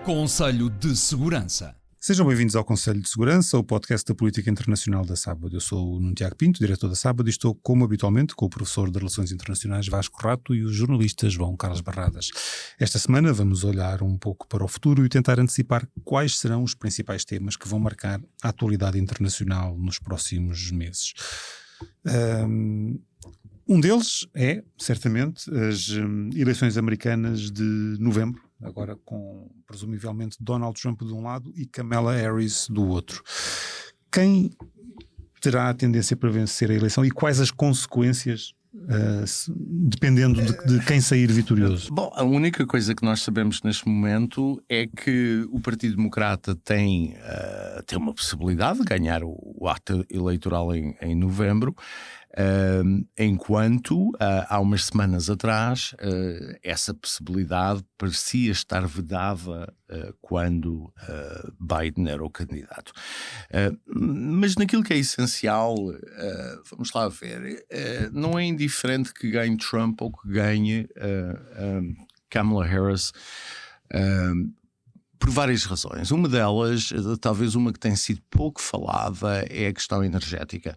Conselho de Segurança. Sejam bem-vindos ao Conselho de Segurança, o podcast da política internacional da Sábado. Eu sou o Nuno Tiago Pinto, diretor da Sábado, e estou, como habitualmente, com o professor de Relações Internacionais Vasco Rato e o jornalista João Carlos Barradas. Esta semana vamos olhar um pouco para o futuro e tentar antecipar quais serão os principais temas que vão marcar a atualidade internacional nos próximos meses. Um deles é, certamente, as eleições americanas de novembro, agora com, presumivelmente, Donald Trump de um lado e Kamala Harris do outro. Quem terá a tendência para vencer a eleição e quais as consequências, dependendo de quem sair vitorioso? Bom, a única coisa que nós sabemos neste momento é que o Partido Democrata tem uma possibilidade de ganhar o ato eleitoral em novembro, enquanto há umas semanas atrás essa possibilidade parecia estar vedada quando Biden era o candidato. Mas naquilo que é essencial, vamos lá ver, não é indiferente que ganhe Trump ou que ganhe Kamala Harris, por várias razões. Uma delas, talvez uma que tem sido pouco falada, é a questão energética.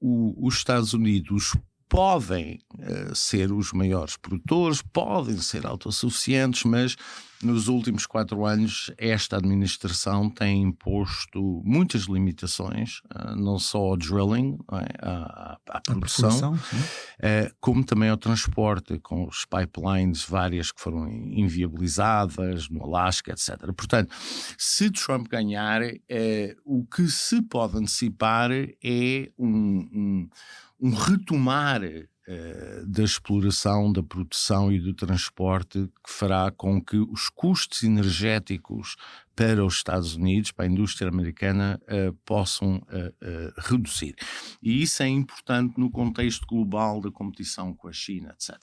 Os Estados Unidos podem ser os maiores produtores, podem ser autossuficientes, mas nos últimos 4 anos esta administração tem imposto muitas limitações, não só ao drilling, à produção, como também ao transporte, com os pipelines várias que foram inviabilizadas no Alasca, etc. Portanto, se Trump ganhar, o que se pode antecipar é um retomar da exploração, da produção e do transporte, que fará com que os custos energéticos para os Estados Unidos, para a indústria americana, possam reduzir. E isso é importante no contexto global da competição com a China, etc.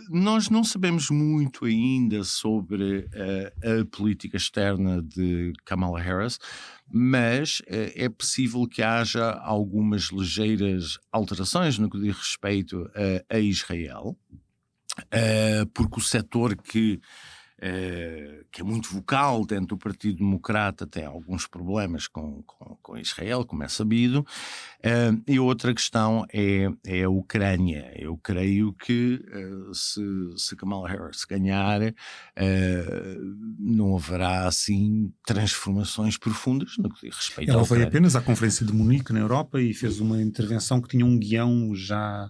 Nós não sabemos muito ainda sobre a política externa de Kamala Harris, mas é possível que haja algumas ligeiras alterações no que diz respeito a Israel, porque o setor que é muito vocal dentro do Partido Democrata tem alguns problemas com Israel, como é sabido, e outra questão é a Ucrânia. Eu creio que se Kamala Harris ganhar, não haverá assim transformações profundas no que diz respeito à Ucrânia. Ela foi apenas à Conferência de Munique na Europa e fez uma intervenção que tinha um guião já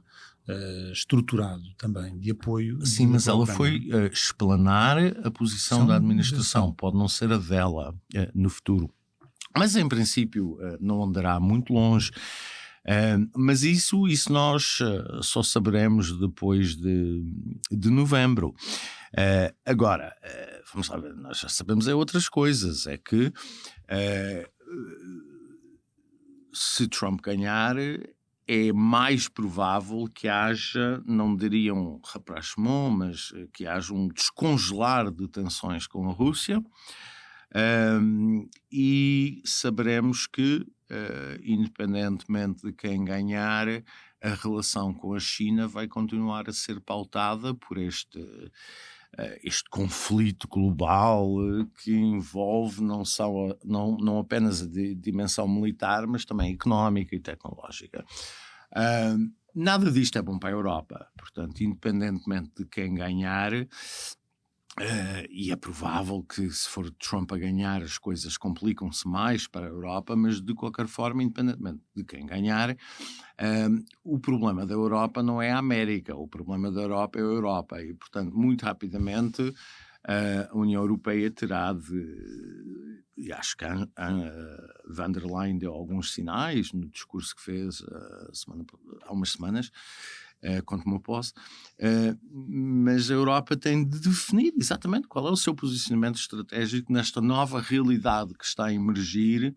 estruturado também, de apoio. Sim, mas ela foi explanar a posição da administração, pode não ser a dela no futuro. Mas em princípio não andará muito longe. Mas isso nós só saberemos depois de novembro. Agora, vamos lá ver, nós já sabemos outras coisas, é que se Trump ganhar, é mais provável que haja, não diria um rapprochement, mas que haja um descongelar de tensões com a Rússia, e saberemos que, independentemente de quem ganhar, a relação com a China vai continuar a ser pautada por este conflito global que envolve não apenas a dimensão militar, mas também económica e tecnológica. Nada disto é bom para a Europa, portanto, independentemente de quem ganhar, e é provável que se for Trump a ganhar as coisas complicam-se mais para a Europa, mas de qualquer forma, independentemente de quem ganhar, o problema da Europa não é a América, o problema da Europa é a Europa e, portanto, muito rapidamente a União Europeia terá e acho que a van der Leyen deu alguns sinais no discurso que fez há umas semanas, quando tomou posse, mas a Europa tem de definir exatamente qual é o seu posicionamento estratégico nesta nova realidade que está a emergir,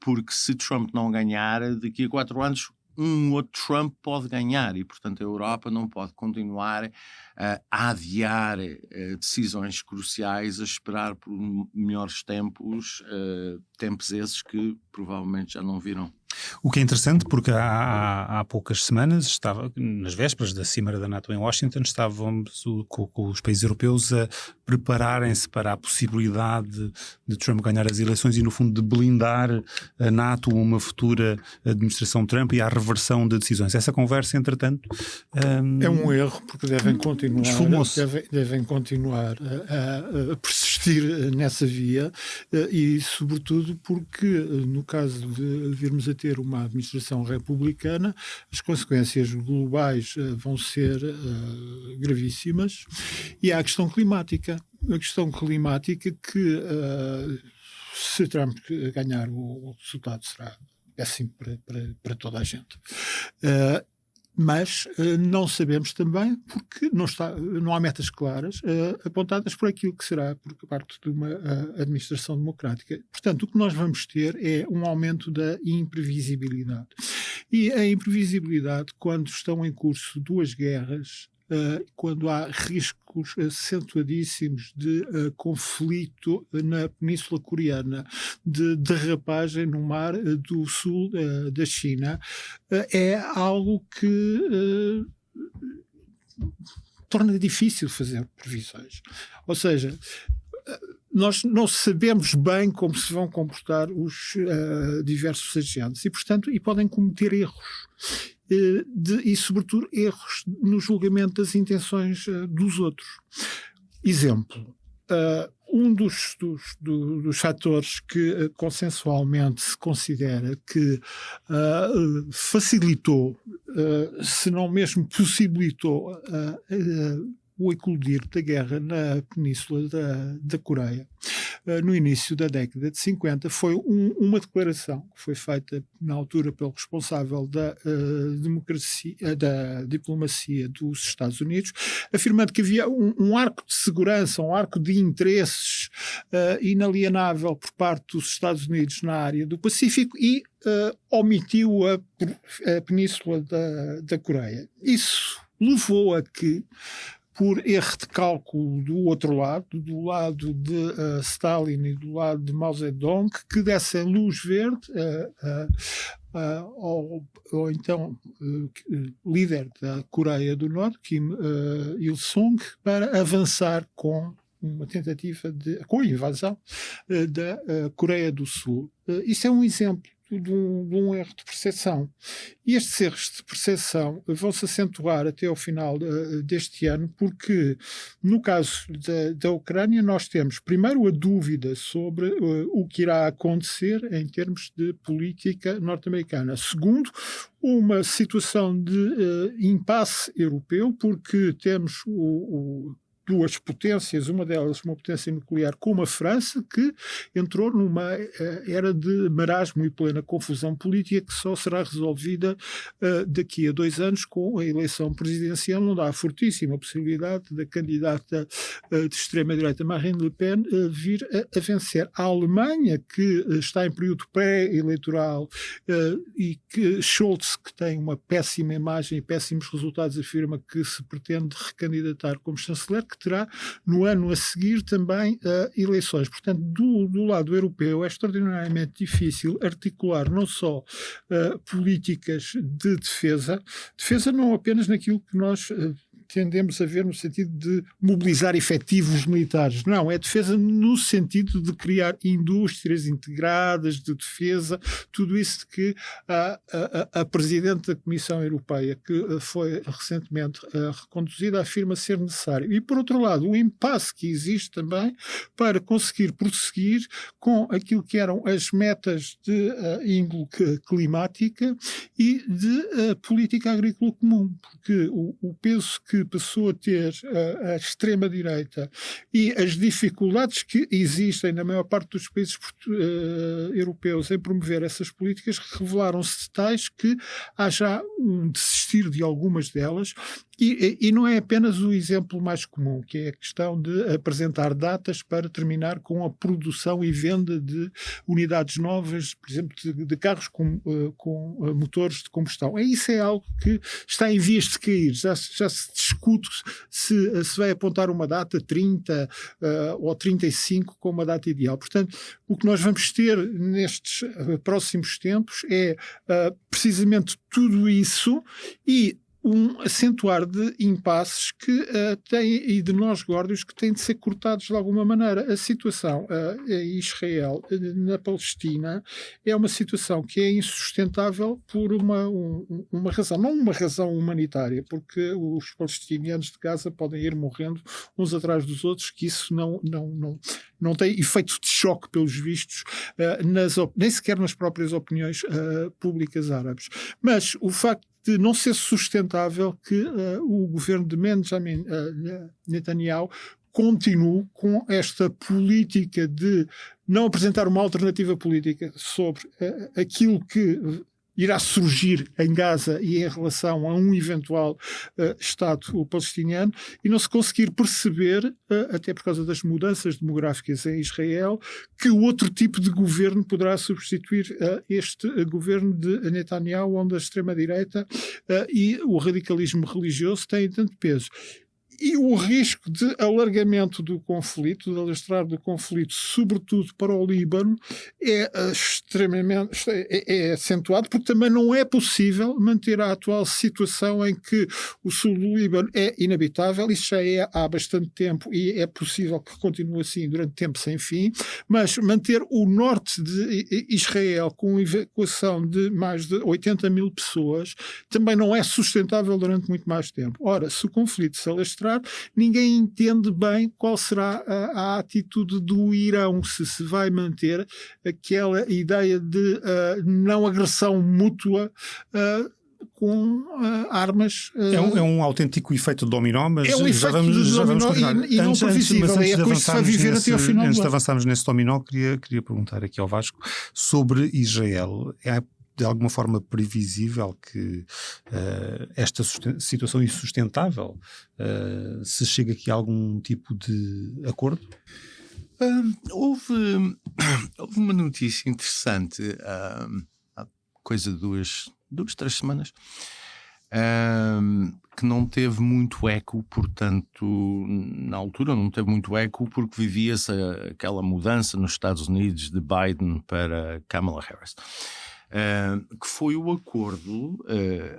porque se Trump não ganhar, daqui a 4 anos um outro Trump pode ganhar e, portanto, a Europa não pode continuar a adiar decisões cruciais, a esperar por melhores tempos, tempos esses que provavelmente já não virão. O que é interessante, porque há poucas semanas, estava nas vésperas da Cimeira da NATO em Washington, estávamos com os países europeus a prepararem-se para a possibilidade de Trump ganhar as eleições e, no fundo, de blindar a NATO a uma futura administração Trump e à reversão de decisões. Essa conversa, entretanto... É um erro, porque devem continuar a persistir nessa via e, sobretudo, porque, no caso de virmos a ter uma administração republicana, as consequências globais vão ser gravíssimas. E há a questão climática. A questão climática que, se Trump ganhar, o resultado será péssimo para toda a gente. Mas não sabemos também, porque não há metas claras apontadas por aquilo que será por parte de uma administração democrática. Portanto, o que nós vamos ter é um aumento da imprevisibilidade. E a imprevisibilidade, quando estão em curso duas guerras, quando há riscos acentuadíssimos de conflito na Península Coreana, de derrapagem no mar do sul da China, é algo que torna difícil fazer previsões. Ou seja, nós não sabemos bem como se vão comportar os diversos agentes e podem cometer erros. E, sobretudo, erros no julgamento das intenções dos outros. Exemplo, um dos fatores que consensualmente se considera que facilitou, se não mesmo possibilitou, o eclodir da guerra na Península da Coreia, no início da década de 50, foi uma declaração que foi feita na altura pelo responsável da diplomacia dos Estados Unidos, afirmando que havia um arco de segurança, um arco de interesses inalienável por parte dos Estados Unidos na área do Pacífico e omitiu a Península da Coreia. Isso levou a que, por erro de cálculo do outro lado, do lado de Stalin e do lado de Mao Zedong, que dessem luz verde ou então líder da Coreia do Norte, Kim Il-sung, para avançar com uma tentativa com a invasão da Coreia do Sul. Isso é um exemplo de um erro de percepção. E estes erros de percepção vão-se acentuar até ao final deste ano, porque no caso da Ucrânia nós temos primeiro a dúvida sobre o que irá acontecer em termos de política norte-americana. Segundo, uma situação de impasse europeu, porque temos duas potências, uma delas uma potência nuclear como a França, que entrou numa era de marasmo e plena confusão política que só será resolvida daqui a 2 anos com a eleição presidencial, onde há a fortíssima possibilidade da candidata de extrema-direita Marine Le Pen vir a vencer. A Alemanha, que está em período pré-eleitoral e que Scholz, que tem uma péssima imagem e péssimos resultados, afirma que se pretende recandidatar como chanceler, que terá no ano a seguir também eleições. Portanto, do lado europeu é extraordinariamente difícil articular não só políticas de defesa não apenas naquilo que nós tendemos a ver no sentido de mobilizar efetivos militares. Não, é defesa no sentido de criar indústrias integradas de defesa, tudo isso que a Presidente da Comissão Europeia, que foi recentemente reconduzida, afirma ser necessário. E, por outro lado, o impasse que existe também para conseguir prosseguir com aquilo que eram as metas de índole climática e de política agrícola comum, porque o peso que passou a ter a extrema-direita e as dificuldades que existem na maior parte dos países europeus em promover essas políticas revelaram-se tais que há já um desistir de algumas delas E não é apenas o exemplo mais comum, que é a questão de apresentar datas para terminar com a produção e venda de unidades novas, por exemplo, de carros com motores de combustão. Isso é algo que está em vias de cair. Já se discute se vai apontar uma data 30 ou 35 como a data ideal. Portanto, o que nós vamos ter nestes próximos tempos é precisamente tudo isso e um acentuar de impasses que têm, e de nós górdios que têm de ser cortados de alguma maneira. A situação em Israel, na Palestina, é uma situação que é insustentável por uma razão, não uma razão humanitária, porque os palestinianos de Gaza podem ir morrendo uns atrás dos outros, que isso não tem efeito de choque, pelos vistos, nem sequer nas próprias opiniões públicas árabes. Mas o facto de não ser sustentável que o governo de Benjamin Netanyahu continue com esta política de não apresentar uma alternativa política sobre aquilo que irá surgir em Gaza e em relação a um eventual Estado palestiniano, e não se conseguir perceber, até por causa das mudanças demográficas em Israel, que outro tipo de governo poderá substituir este governo de Netanyahu, onde a extrema-direita e o radicalismo religioso têm tanto peso. E o risco de alargamento do conflito, de alastrar do conflito, sobretudo para o Líbano, é extremamente acentuado, porque também não é possível manter a atual situação em que o sul do Líbano é inabitável. Isso já é há bastante tempo e é possível que continue assim durante tempo sem fim, mas manter o norte de Israel com evacuação de mais de 80 mil pessoas também não é sustentável durante muito mais tempo. Ora, se o conflito se alastrar, ninguém entende bem qual será a atitude do Irão, se vai manter aquela ideia de não agressão mútua com armas. É um autêntico efeito dominó, mas é um já vamos continuar. E não previsível. É a coisa que se vai viver até ao final do ano. Antes de avançarmos nesse dominó, queria perguntar aqui ao Vasco sobre Israel. É de alguma forma previsível que esta situação insustentável se chegue aqui a algum tipo de acordo? Houve uma notícia interessante há coisa de duas, 3 semanas, que não teve muito eco, portanto, na altura não teve muito eco porque vivia-se aquela mudança nos Estados Unidos de Biden para Kamala Harris. Que foi o acordo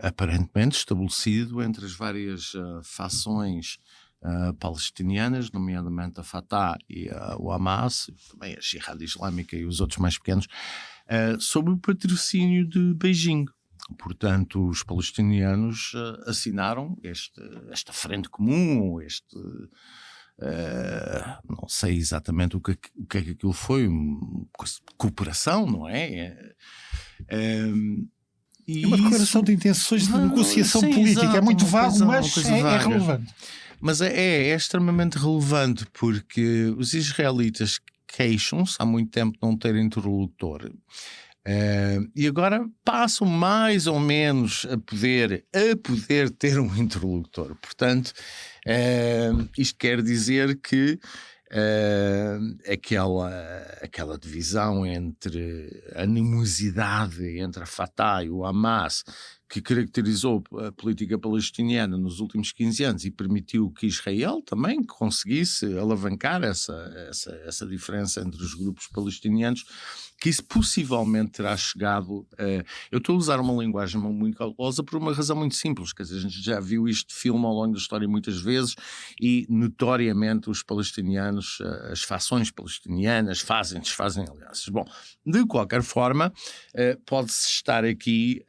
aparentemente estabelecido entre as várias fações palestinianas, nomeadamente a Fatah e o Hamas, também a Jihad Islâmica e os outros mais pequenos, sob o patrocínio de Beijing. Portanto, os palestinianos assinaram esta frente comum, não sei exatamente o que é que aquilo foi, cooperação, não é? É uma declaração de intenções de negociação política. Exato, é muito vago, mas é relevante. Mas é extremamente relevante porque os israelitas queixam-se há muito tempo de não terem interlocutor. E agora passam mais ou menos a poder ter um interlocutor. Portanto, isto quer dizer que aquela divisão entre a animosidade entre a Fatah e o Hamas, que caracterizou a política palestiniana nos últimos 15 anos e permitiu que Israel também conseguisse alavancar essa diferença entre os grupos palestinianos, que isso possivelmente terá chegado eu estou a usar uma linguagem muito cautelosa por uma razão muito simples, quer dizer, a gente já viu este filme ao longo da história muitas vezes e notoriamente os palestinianos, as fações palestinianas desfazem alianças. Bom, de qualquer forma, pode-se estar aqui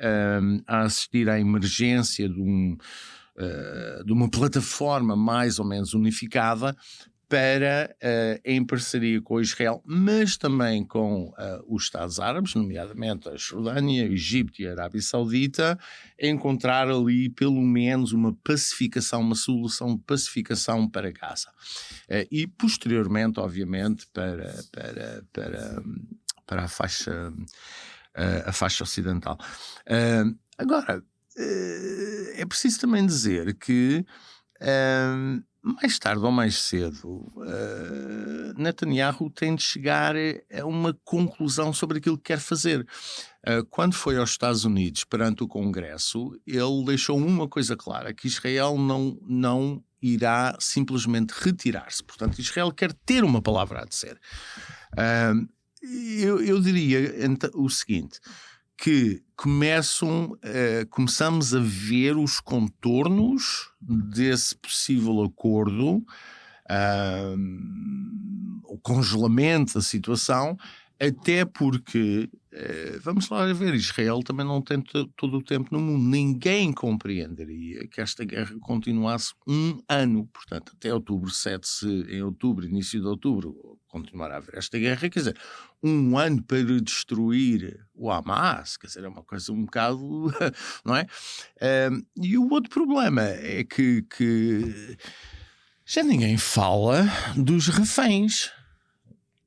a assistir à emergência de uma plataforma mais ou menos unificada para, em parceria com Israel, mas também com os Estados Árabes, nomeadamente a Jordânia, o Egito e a Arábia Saudita, encontrar ali pelo menos uma pacificação, uma solução de pacificação para Gaza. E posteriormente, obviamente, para a faixa ocidental. Agora, é preciso também dizer que mais tarde ou mais cedo Netanyahu tem de chegar a uma conclusão sobre aquilo que quer fazer. Quando foi aos Estados Unidos perante o Congresso, ele deixou uma coisa clara, que Israel não irá simplesmente retirar-se. Portanto, Israel quer ter uma palavra a dizer. Eu diria o seguinte, que começamos a ver os contornos desse possível acordo, o congelamento da situação, até porque, vamos lá ver, Israel também não tem todo o tempo no mundo. Ninguém compreenderia que esta guerra continuasse um ano. Portanto, até outubro 7, se em outubro, início de outubro, continuar a haver esta guerra, quer dizer, um ano para destruir o Hamas, quer dizer, é uma coisa um bocado, não é? E o outro problema é que já ninguém fala dos reféns.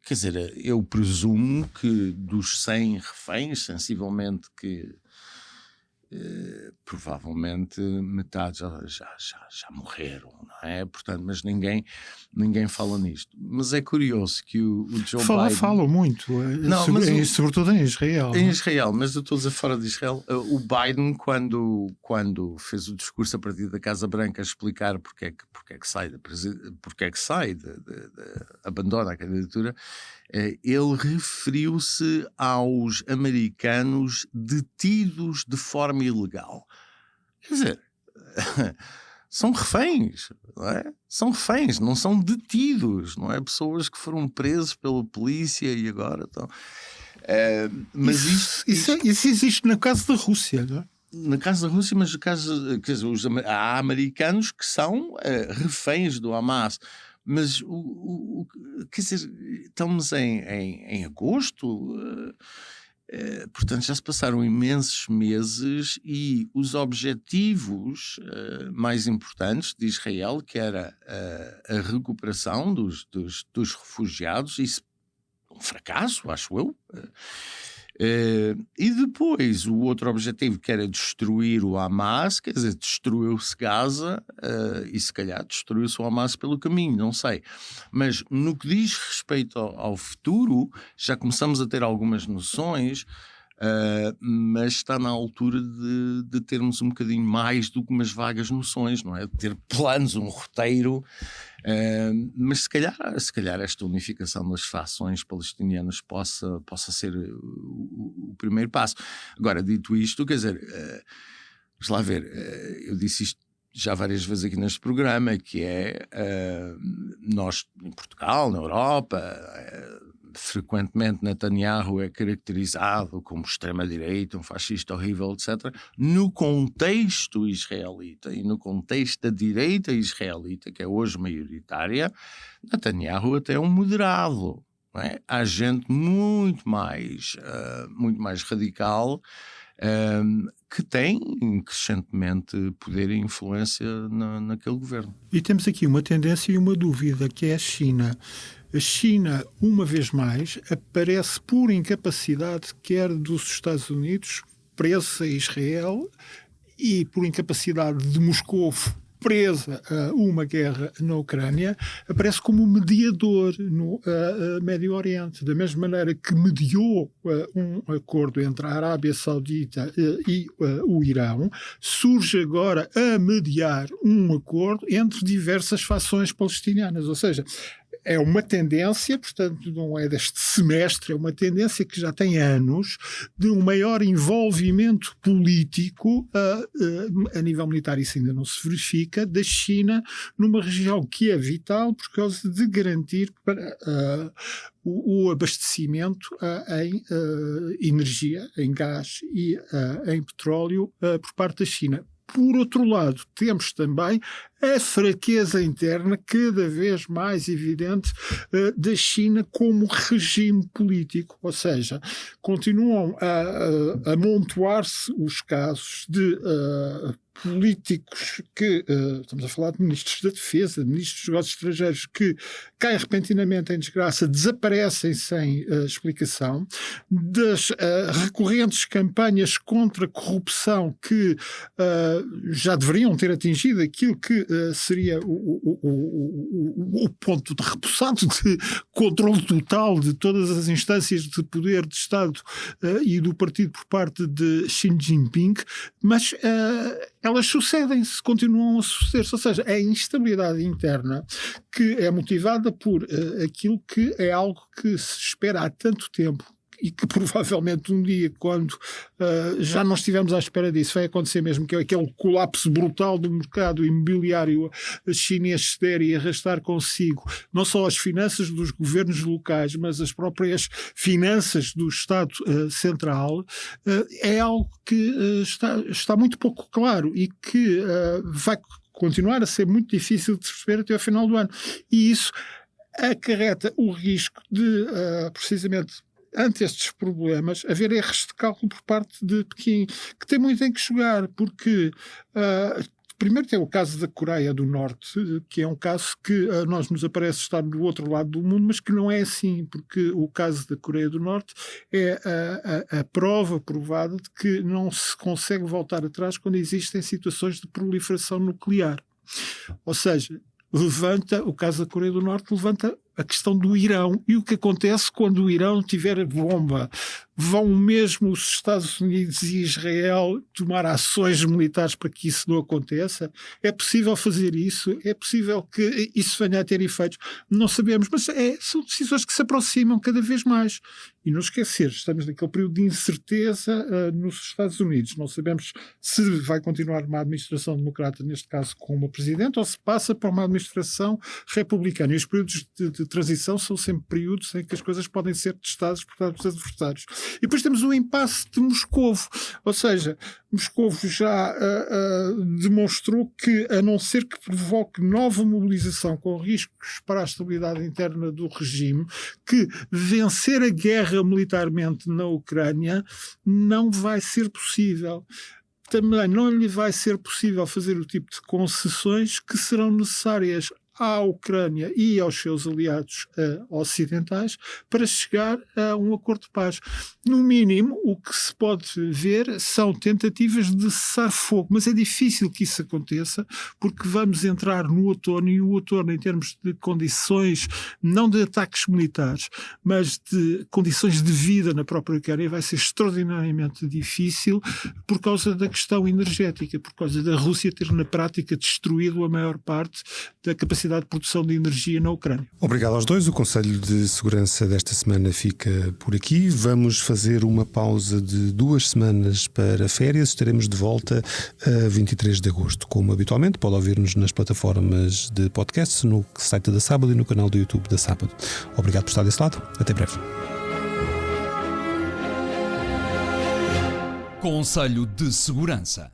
Quer dizer, eu presumo que dos 100 reféns, sensivelmente que provavelmente metade já morreram, não é? Portanto, mas ninguém fala nisto. Mas é curioso que o Joe Biden... Falam muito, sobretudo em Israel. Em Israel, mas eu estou a dizer fora de Israel. O Biden, quando fez o discurso a partir da Casa Branca a explicar porque é que abandona a candidatura, ele referiu-se aos americanos detidos de forma ilegal. Quer dizer, são reféns, não é? São reféns, não são detidos, não é? Pessoas que foram presas pela polícia e agora estão... Mas isso existe no caso da Rússia, não é? No caso da Rússia, mas no caso, quer dizer, há americanos que são reféns do Hamas. Mas, quer dizer, estamos em agosto, portanto já se passaram imensos meses e os objetivos mais importantes de Israel, que era a recuperação dos refugiados, isso um fracasso, acho eu. E depois o outro objetivo, que era destruir o Hamas, quer dizer, destruiu-se Gaza e se calhar destruiu-se o Hamas pelo caminho, não sei. Mas no que diz respeito ao futuro, já começamos a ter algumas noções, mas está na altura de termos um bocadinho mais do que umas vagas noções, não é? De ter planos, um roteiro. Mas se calhar esta unificação das fações palestinianas possa ser o primeiro passo. Agora, dito isto, quer dizer, vamos lá ver, eu disse isto já várias vezes aqui neste programa, que é nós em Portugal, na Europa, frequentemente Netanyahu é caracterizado como extrema-direita, um fascista horrível, etc. No contexto israelita e no contexto da direita israelita, que é hoje maioritária, Netanyahu até é um moderado. Não é? Há gente muito mais radical que tem crescentemente poder e influência naquele governo. E temos aqui uma tendência e uma dúvida, que é a China. A China, uma vez mais, aparece por incapacidade quer dos Estados Unidos, presa a Israel, e por incapacidade de Moscou, presa a uma guerra na Ucrânia, aparece como mediador no Médio Oriente. Da mesma maneira que mediou um acordo entre a Arábia Saudita e o Irão, surge agora a mediar um acordo entre diversas fações palestinianas. Ou seja, é uma tendência, portanto, não é deste semestre, é uma tendência que já tem anos de um maior envolvimento político a nível militar, isso ainda não se verifica, da China numa região que é vital por causa de garantir o abastecimento em energia, em gás e em petróleo por parte da China. Por outro lado, temos também a fraqueza interna cada vez mais evidente da China como regime político, ou seja, continuam a amontoar-se os casos de políticos que, estamos a falar de ministros da Defesa, de ministros dos negócios estrangeiros, que caem repentinamente em desgraça, desaparecem sem explicação, das recorrentes campanhas contra a corrupção que já deveriam ter atingido aquilo que seria o ponto de repousado de controle total de todas as instâncias de poder de Estado e do partido por parte de Xi Jinping, mas elas sucedem-se, continuam a suceder-se, ou seja, a instabilidade interna que é motivada por aquilo que é algo que se espera há tanto tempo e que provavelmente um dia, quando já não estivemos à espera disso, vai acontecer mesmo, que é aquele colapso brutal do mercado imobiliário chinês ceder e arrastar consigo não só as finanças dos governos locais, mas as próprias finanças do Estado central, é algo que está muito pouco claro e que vai continuar a ser muito difícil de perceber até ao final do ano. E isso acarreta o risco de, precisamente, ante estes problemas, haver erros de cálculo por parte de Pequim, que tem muito em que jogar, porque primeiro tem o caso da Coreia do Norte, que é um caso que a nós nos aparece estar do outro lado do mundo, mas que não é assim, porque o caso da Coreia do Norte é a prova provada de que não se consegue voltar atrás quando existem situações de proliferação nuclear. Ou seja, o caso da Coreia do Norte levanta a questão do Irão e o que acontece quando o Irão tiver bomba. Vão mesmo os Estados Unidos e Israel tomar ações militares para que isso não aconteça? É possível fazer isso? É possível que isso venha a ter efeitos? Não sabemos, mas são decisões que se aproximam cada vez mais. E não esquecer, estamos naquele período de incerteza nos Estados Unidos. Não sabemos se vai continuar uma administração democrata, neste caso com uma presidente, ou se passa para uma administração republicana. E os períodos de transição são sempre períodos em que as coisas podem ser testadas por parte dos adversários. E depois temos o impasse de Moscovo, ou seja, Moscovo já demonstrou que, a não ser que provoque nova mobilização com riscos para a estabilidade interna do regime, que vencer a guerra militarmente na Ucrânia não vai ser possível. Também não lhe vai ser possível fazer o tipo de concessões que serão necessárias à Ucrânia e aos seus aliados ocidentais para chegar a um acordo de paz. No mínimo, o que se pode ver são tentativas de cessar fogo, mas é difícil que isso aconteça porque vamos entrar no outono e o outono, em termos de condições, não de ataques militares, mas de condições de vida na própria Ucrânia, vai ser extraordinariamente difícil por causa da questão energética, por causa da Rússia ter na prática destruído a maior parte da capacidade de produção de energia na Ucrânia. Obrigado aos dois. O Conselho de Segurança desta semana fica por aqui. Vamos fazer uma pausa de 2 semanas para férias. Estaremos de volta a 23 de agosto. Como habitualmente, pode ouvir-nos nas plataformas de podcast, no site da Sábado e no canal do YouTube da Sábado. Obrigado por estar desse lado. Até breve. Conselho de Segurança.